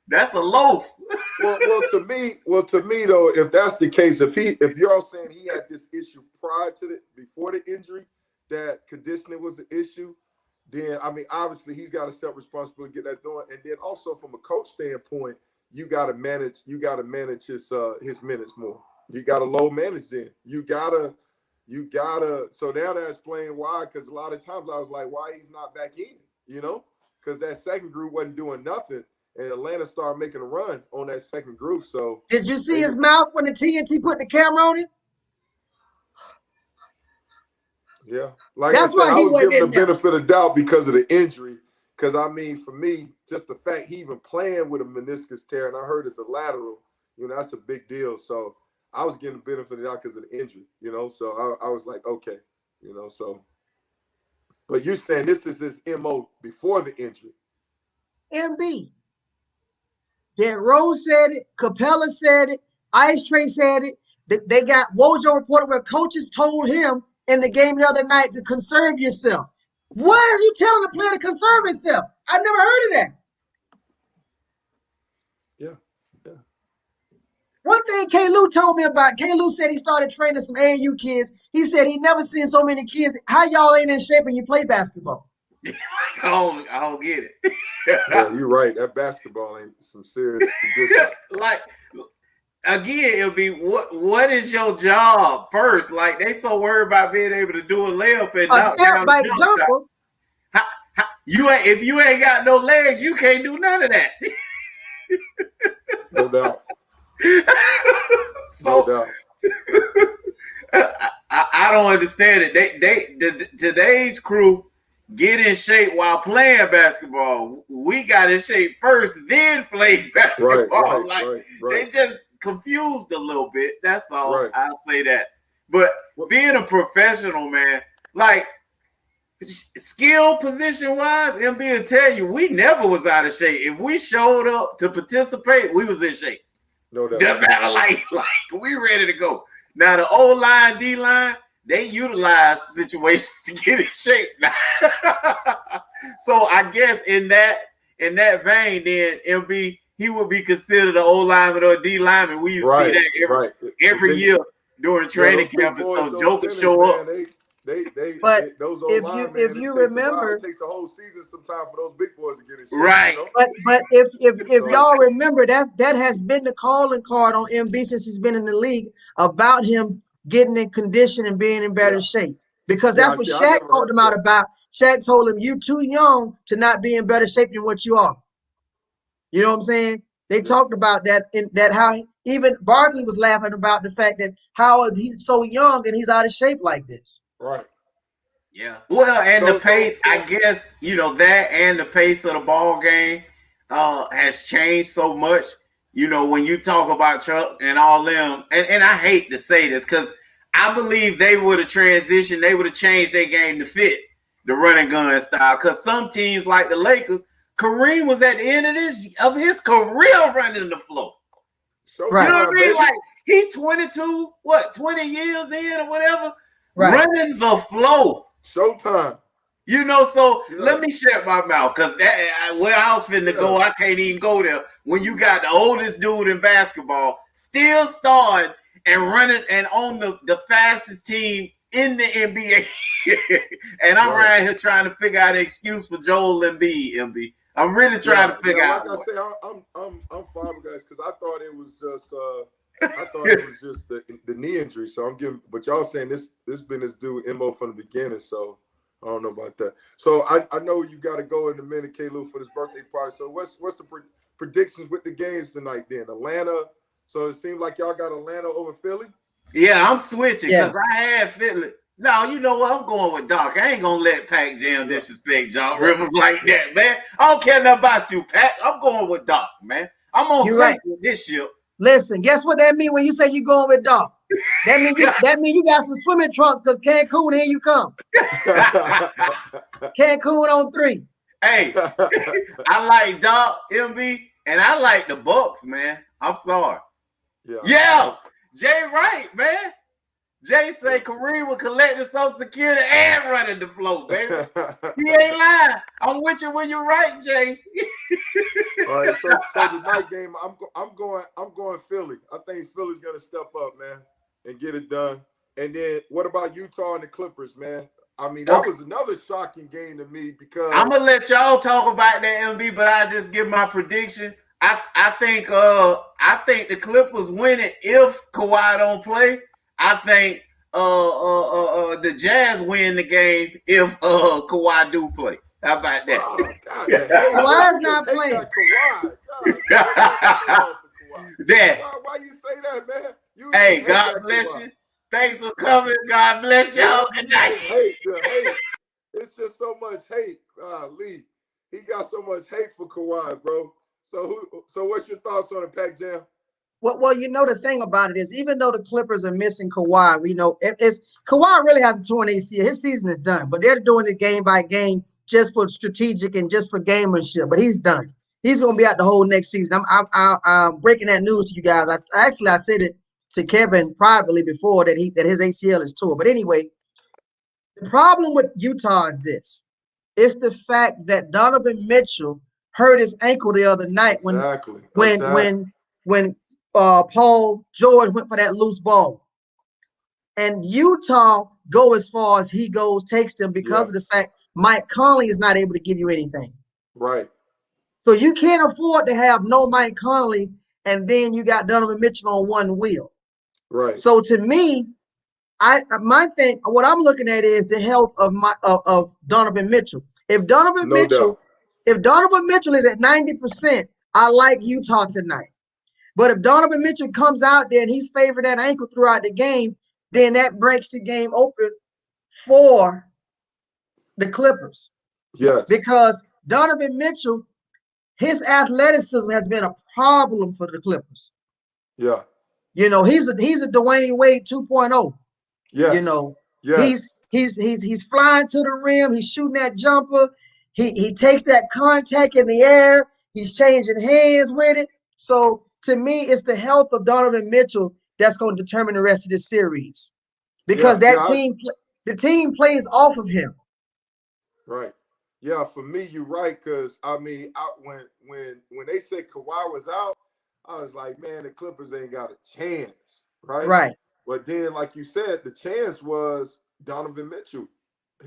that's a loaf. Well, to me though, if that's the case, if you're saying he had this issue before the injury, that conditioning was an issue, then I mean obviously he's got to self-responsibility to get that done. And then also from a coach standpoint, you gotta manage his minutes more. You gotta low manage then. You gotta so now that explains why, because a lot of times I was like, why he's not back in, you know? Because that second group wasn't doing nothing. And Atlanta started making a run on that second group. So did you see his mouth when the TNT put the camera on him? Yeah. Like that's I said, I was giving the benefit of doubt because of the injury. Because, I mean, for me, just the fact he even playing with a meniscus tear, and I heard it's a lateral, you know, that's a big deal. So I was getting the benefit of the doubt because of the injury, you know. So I was like, okay, you know, so. But you're saying this is his MO before the injury. MB. Dan Rose said it. Capella said it. Ice Tray said it. They got Wojo reported where coaches told him in the game the other night to conserve yourself. Why are you telling the player to conserve himself? I've never heard of that. Yeah. One thing K-Lou told me about, K-Lou said he started training some AAU kids. He said he never seen so many kids. How y'all ain't in shape when you play basketball? I don't get it. Yeah, you're right. That basketball ain't some serious condition. Like, again, it'll be what is your job first? Like, they so worried about being able to do a layup and a step back jumper. If you ain't got no legs, you can't do none of that. No doubt. So, no doubt. I don't understand it. Today's crew get in shape while playing basketball. We got in shape first, then played basketball. Right. They just confused a little bit. That's all. Right. I'll say that. But being a professional, man, like skill position wise, MB will tell you, we never was out of shape. If we showed up to participate, we was in shape. No doubt. No matter like we ready to go. Now the O line, D line, they utilize situations to get in shape now. So I guess in that vein, then MB, he would be considered an O lineman or a D lineman. We used to see that every year during training camp. So jokers show up. Man, those old linemen, if you remember, it takes a whole season sometimes for those big boys to get in shape. Right. You know? But if y'all remember, that has been the calling card on MB since he's been in the league about him getting in condition and being in better shape. Because that's what Shaq told him about. Shaq told him, "You too young to not be in better shape than what you are." You know what I'm saying? They talked about that how even Barkley was laughing about the fact that how he's so young and he's out of shape like this. Right. Yeah. Well, and the pace, I guess, that and the pace of the ball game has changed so much. When you talk about Chuck and all them, and I hate to say this because I believe they would have transitioned, they would have changed their game to fit the running gun style. Because some teams like the Lakers, Kareem was at the end of his career running the floor. Right. You know what I mean? Like he 22, 20 years in or whatever, running the floor. Showtime. So let me shut my mouth because where I was finna go, I can't even go there. When you got the oldest dude in basketball still starting and running and on the fastest team in the NBA, and I'm right here trying to figure out an excuse for Joel Embiid. MB, I'm really trying to figure out. Like I say, I'm fine guys because I thought it was just the knee injury. So I'm giving, but y'all saying this been this dude MO from the beginning. So I don't know about that. So I know you got to go in a minute, K-Lou, for this birthday party. So what's the predictions with the games tonight? Then Atlanta. So it seems like y'all got Atlanta over Philly. Yeah, I'm switching because I had Philly. No, you know what? I'm going with Doc. I ain't gonna let Pac Jam disrespect John Rivers like that, man. I don't care nothing about you, Pac. I'm going with Doc, man. I'm gonna say this shit. Listen, guess what that mean when you say you going with Doc? That mean you got some swimming trunks because Cancun, here you come. Cancun on 3. Hey, I like Doc, MB, and I like the Bucks, man. I'm sorry. Yeah. Jay right, man. Jay say Kareem will collect the Social Security and running the floor, baby. He ain't lying. I'm with you when you're right, Jay. All right, so the night game, I'm going Philly. I think Philly's gonna step up, man, and get it done. And then what about Utah and the Clippers, man? I mean, that was another shocking game to me because I'm gonna let y'all talk about that, MB, but I just give my prediction. I think the Clippers win it if Kawhi don't play. I think the Jazz win the game if Kawhi do play. How about that? Oh, God, Kawhi's not playing. Why you say that, man? Hey, God bless you. Thanks for coming. God bless y'all. Good night. Hate. It's just so much hate. Lee, he got so much hate for Kawhi, bro. So what's your thoughts on the Pac Jam? Well, the thing about it is, even though the Clippers are missing Kawhi, we know it's Kawhi really has a torn ACL. His season is done, but they're doing it game by game just for strategic and just for gamemanship. But he's done. He's going to be out the whole next season. I'm breaking that news to you guys. I said it to Kevin privately before that his ACL is torn. But anyway, the problem with Utah is this: it's the fact that Donovan Mitchell hurt his ankle the other night when Paul George went for that loose ball. And Utah go as far as he goes, takes them because of the fact Mike Conley is not able to give you anything. Right. So you can't afford to have no Mike Conley and then you got Donovan Mitchell on one wheel. Right. So to me, what I'm looking at is the health of Donovan Mitchell. If Donovan Mitchell is at 90%, I like Utah tonight. But if Donovan Mitchell comes out there and he's favored that ankle throughout the game, then that breaks the game open for the Clippers. Yes. Because Donovan Mitchell, his athleticism has been a problem for the Clippers. Yeah. He's a Dwayne Wade 2.0. Yes. He's flying to the rim. He's shooting that jumper. He takes that contact in the air. He's changing hands with it. So to me, it's the health of Donovan Mitchell that's going to determine the rest of this series. because the team plays off of him. Right. Yeah, for me, you're right. Because I mean, when they said Kawhi was out, I was like, man, the Clippers ain't got a chance, right? Right. But then, like you said, the chance was Donovan Mitchell.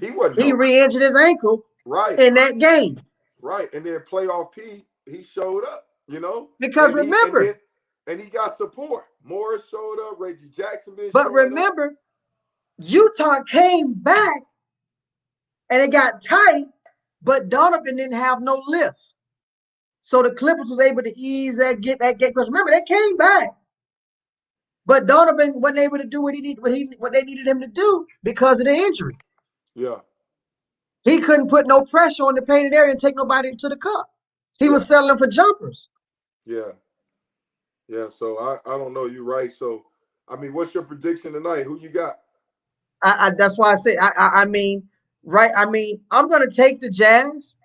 He wasn't. He re-injured his ankle. Right. In that game. Right, and then playoff P, he showed up. Because remember, and he got support. Morris showed up. Reggie Jackson been. But remember, Utah came back, and it got tight. But Donovan didn't have no lift. So the Clippers was able to get that game. Because remember, they came back. But Donovan wasn't able to do what they needed him to do because of the injury. Yeah. He couldn't put no pressure on the painted area and take nobody to the cup. He was settling for jumpers. Yeah. Yeah. So I don't know. You're right. So, I mean, what's your prediction tonight? Who you got? That's why I say, I mean, I'm going to take the Jazz.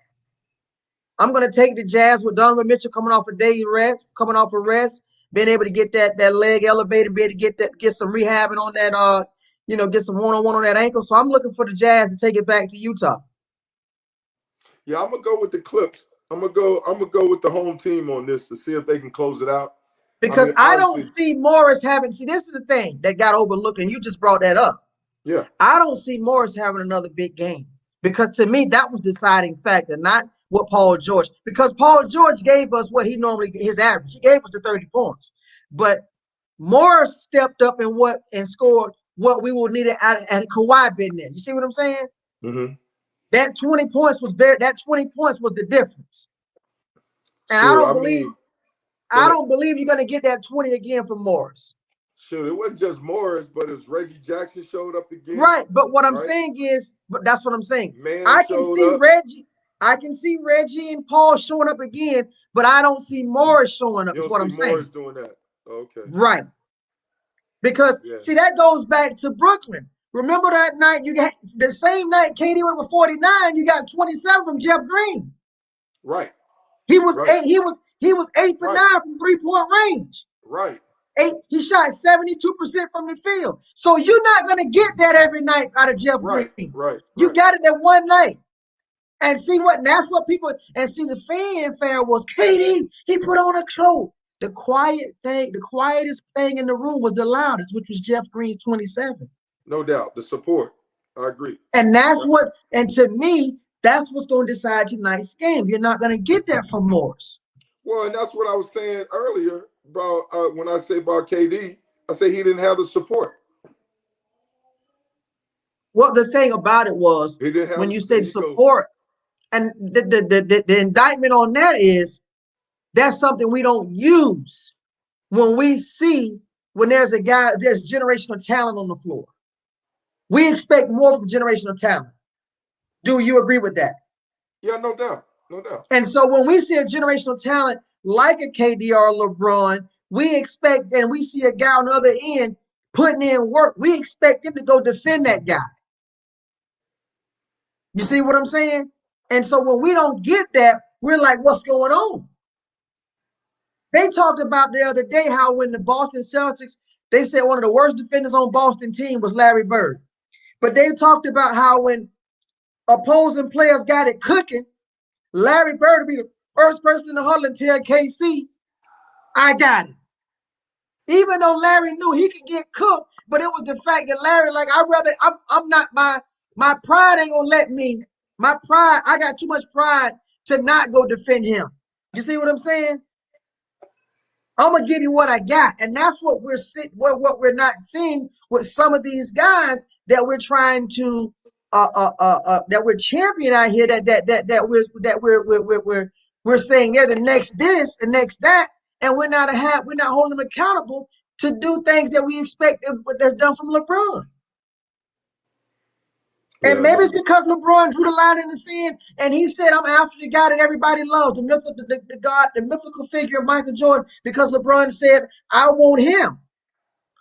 I'm going to take the Jazz with Donovan Mitchell coming off a rest, being able to get that leg elevated, be able to get some rehabbing on that, get some one-on-one on that ankle. So I'm looking for the Jazz to take it back to Utah. Yeah, I'm gonna go with the Clips. I'm gonna go with the home team on this to see if they can close it out. Because I don't see Morris having. See, this is the thing that got overlooked, and you just brought that up. Yeah, I don't see Morris having another big game because to me that was the deciding factor, not what Paul George. Because Paul George gave us what he normally his average. He gave us the 30 points, but Morris stepped up and scored what we will need and Kawhi been there. You see what I'm saying? Mm-hmm. That 20 points was the difference. And sure, I don't believe you're going to get that 20 again from Morris. Sure, it wasn't just Morris, but it's Reggie Jackson showed up again. Right, but what I'm saying is, but that's what I'm saying. Man, I can see Reggie and Paul showing up again, but I don't see Morris showing up. You Is don't what see I'm saying. Morris doing that. Okay. Right. Because see, that goes back to Brooklyn. Remember that night you got the same night KD went with 49, you got 27 from Jeff Green. Right. He was 8 for 9 from 3-point range. Right. He shot 72% from the field. So you're not going to get that every night out of Jeff Green. Right. You got it that one night. And see that's what people, and see the fanfare was KD, he put on a coat. The quietest thing in the room was the loudest, which was Jeff Green's 27. No doubt. The support. I agree. And and to me, that's what's going to decide tonight's game. You're not going to get that from Morris. Well, and that's what I was saying earlier about when I say about KD, I say he didn't have the support. Well, the thing about it was when you said support, and the indictment on that is that's something we don't use when there's generational talent on the floor. We expect more from generational talent. Do you agree with that? Yeah, no doubt. No doubt. And so when we see a generational talent like a KD or LeBron, we expect, and we see a guy on the other end putting in work, we expect him to go defend that guy. You see what I'm saying? And so when we don't get that, we're like, what's going on? They talked about the other day how when the Boston Celtics, they said one of the worst defenders on Boston team was Larry Bird. But they talked about how when opposing players got it cooking, Larry Bird would be the first person in the huddle and tell KC, I got it. Even though Larry knew he could get cooked, but it was the fact that Larry, like, I'm not, my pride ain't gonna let me, I got too much pride to not go defend him. You see what I'm saying? I'm gonna give you what I got, and that's what what we're not seeing with some of these guys that we're trying to that we're championing out here. We're saying they're the next this and next that, and we're not holding them accountable to do things that we expect that's done from LeBron. And maybe it's because LeBron drew the line in the sand and he said, I'm after the guy that everybody loves, the mythical figure of Michael Jordan, because LeBron said, I want him.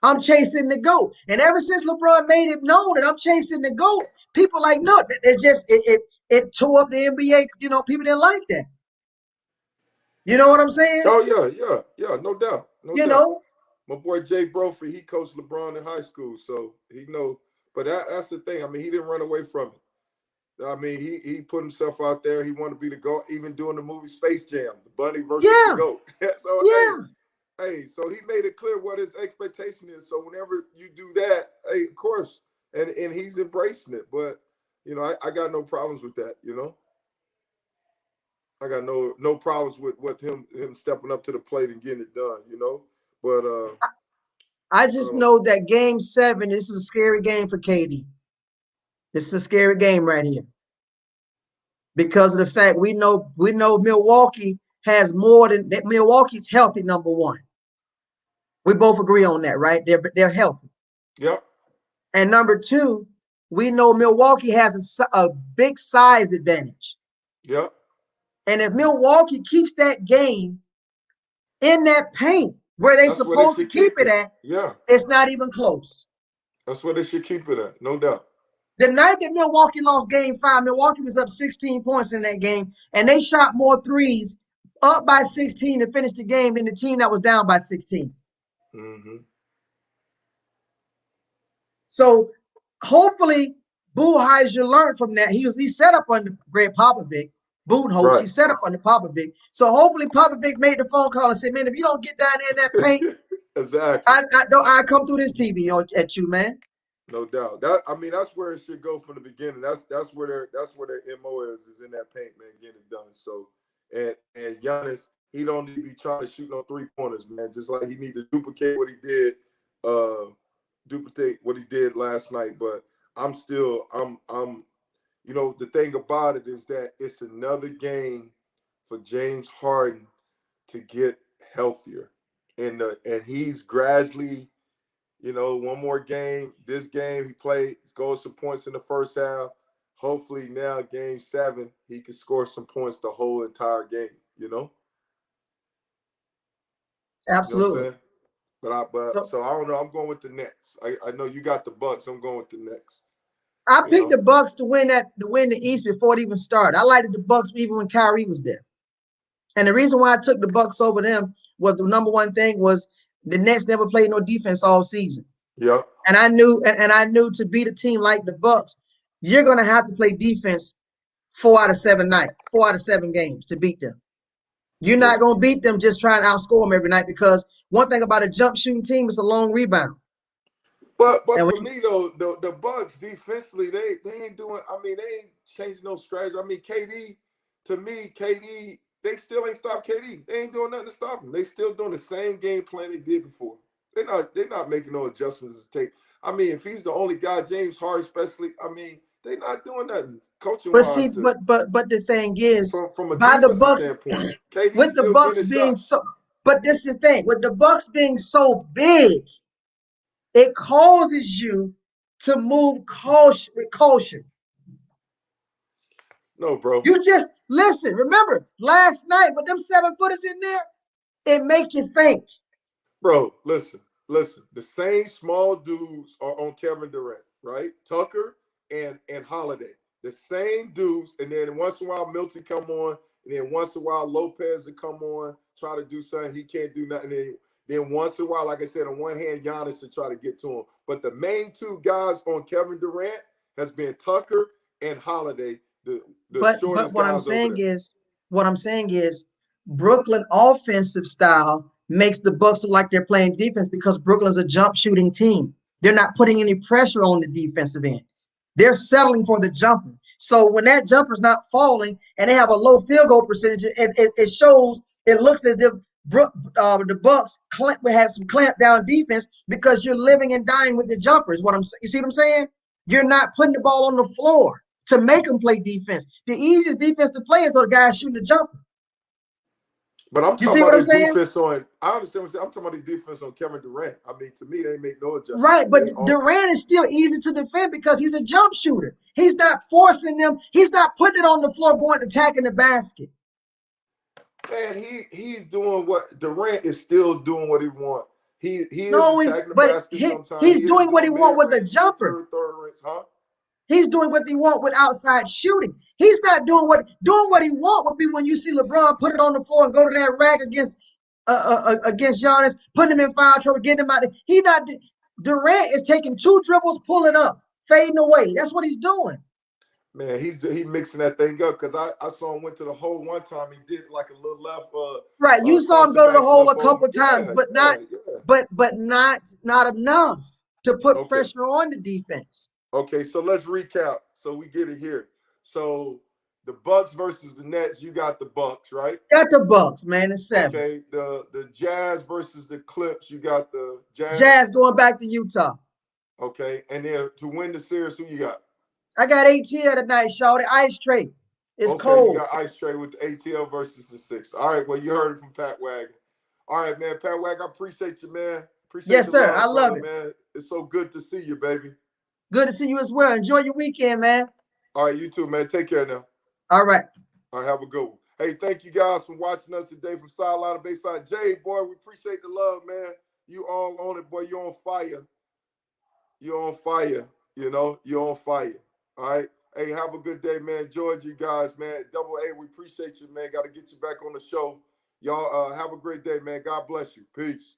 I'm chasing the GOAT. And ever since LeBron made it known that I'm chasing the GOAT, people like, no, it tore up the NBA. People didn't like that. You know what I'm saying? Oh, yeah, no doubt. No doubt. My boy Jay Brophy, he coached LeBron in high school, so he know But that's the thing. I mean, he didn't run away from it. I mean, he put himself out there. He wanted to be the GOAT, even doing the movie Space Jam, the bunny versus the GOAT. So, hey, so he made it clear what his expectation is. So whenever you do that, hey, of course, and he's embracing it. But, you know, I got no problems with that, you know. I got no problems with him stepping up to the plate and getting it done, you know. But I just know that Game 7, this is a scary game for KD. This is a scary game right here. Because of the fact we know Milwaukee has more than that. Milwaukee's healthy, number one. We both agree on that, right? They're healthy. Yep. And number two, we know Milwaukee has a big size advantage. Yep. And if Milwaukee keeps that game in that paint where they're supposed to keep it at, it's not even close. That's where they should keep it at, no doubt. The night that Milwaukee lost Game 5, Milwaukee was up 16 points in that game, and they shot more threes up by 16 to finish the game than the team that was down by 16. Mm-hmm. So hopefully Budenholzer learned from that. He set up under Greg Popovich, Budenholzer. Right. He set up under Popovich. So hopefully Popovich made the phone call and said, "Man, if you don't get down there in that paint, exactly, I come through this TV at you, man." No doubt. That's where it should go from the beginning. That's where their MO is in that paint, man, getting it done. So and Giannis, he don't need to be trying to shoot no 3-pointers, man. Just like he need to duplicate what he did last night. But I'm you know, the thing about it is that it's another game for James Harden to get healthier. And he's gradually, you know, one more game. This game he played, scores some points in the first half. Hopefully now Game 7, he can score some points the whole entire game, you know? Absolutely. You know what I'm saying? So I don't know. I'm going with the Nets. I know you got the Bucks. I'm going with the Nets. I picked the Bucks to win the East before it even started. I liked the Bucks even when Kyrie was there. And the reason why I took the Bucks over them was the number one thing was the Nets never played no defense all season. Yeah. And I knew to beat a team like the Bucks, you're gonna have to play defense 4 out of 7 nights, 4 out of 7 games to beat them. You're not gonna beat them just trying to outscore them every night, because one thing about a jump shooting team is a long rebound. But for me though, the Bucks defensively, they ain't doing. I mean, they ain't changing no strategy. I mean, KD, they still ain't stopped KD. They ain't doing nothing to stop him. They still doing the same game plan they did before. They're not making no adjustments to take. I mean, if he's the only guy, James Harden especially, I mean, they're not doing nothing coaching wise. But the thing is, from a by the Bucks standpoint, KD with the Bucks being so. But this is the thing, with the Bucks being so big, it causes you to move with caution. No, bro. You just listen. Remember last night with them 7-footers in there, it make you think. Bro, listen. The same small dudes are on Kevin Durant, right? Tucker and Holiday. The same dudes, and then once in a while Milton come on, and then once in a while Lopez will come on, try to do something. He can't do nothing. Then once in a while, like I said, on one hand, Giannis to try to get to him. But the main two guys on Kevin Durant has been Tucker and Holiday. But what I'm saying is Brooklyn offensive style makes the Bucks look like they're playing defense, because Brooklyn's a jump shooting team. They're not putting any pressure on the defensive end. They're settling for the jumper. So when that jumper's not falling and they have a low field goal percentage, it shows. It looks as if the Bucks would have some clamp down defense, because you're living and dying with the jumpers. You see what I'm saying? You're not putting the ball on the floor to make them play defense. The easiest defense to play is on the guy shooting the jumper. But I'm talking about the defense on. I understand what you're saying. I'm talking about the defense on Kevin Durant. I mean, to me, they make no adjustments. Right, but Durant is still easy to defend because he's a jump shooter. He's not forcing them. He's not putting it on the floor, going attacking the basket. Man, he's doing what Durant is still doing what he wants. He is attacking the basket sometimes. He's doing what he wants with the jumper. Huh? He's doing what he wants with outside shooting. He's not doing what he wants would be when you see LeBron put it on the floor and go to that rack against Giannis, putting him in foul trouble, getting him out. Durant is taking 2 dribbles, pull it up, fading away. That's what he's doing. Man, he mixing that thing up because I saw him went to the hole one time. He did like a little left. Right. You saw him go to the hole a couple times, but not enough to put pressure on the defense. Okay, so let's recap so we get it here. So the Bucks versus the Nets, you got the Bucks, right? Got the Bucks, man. It's 7. Okay, the Jazz versus the Clips, you got the Jazz. Jazz going back to Utah. Okay, and then to win the series, who you got? I got ATL tonight, shawty. Ice Tray. It's cold. You got Ice Tray with the ATL versus the 6. All right, well, you heard it from Pat Wagon. All right, man, Pat Wagon, I appreciate you, man. Appreciate yes, sir. I love it, man. It's so good to see you, baby. Good to see you as well. Enjoy your weekend, man. All right, you too, man. Take care now. All right. All right, have a good one. Hey, thank you guys for watching us today from Sideline to Bayside. Jay, boy, we appreciate the love, man. You all on it, boy. You're on fire. You're on fire. You know, you're on fire. All right. Hey, have a good day, man. George, you guys, man. Double A, we appreciate you, man. Got to get you back on the show. Y'all have a great day, man. God bless you. Peace.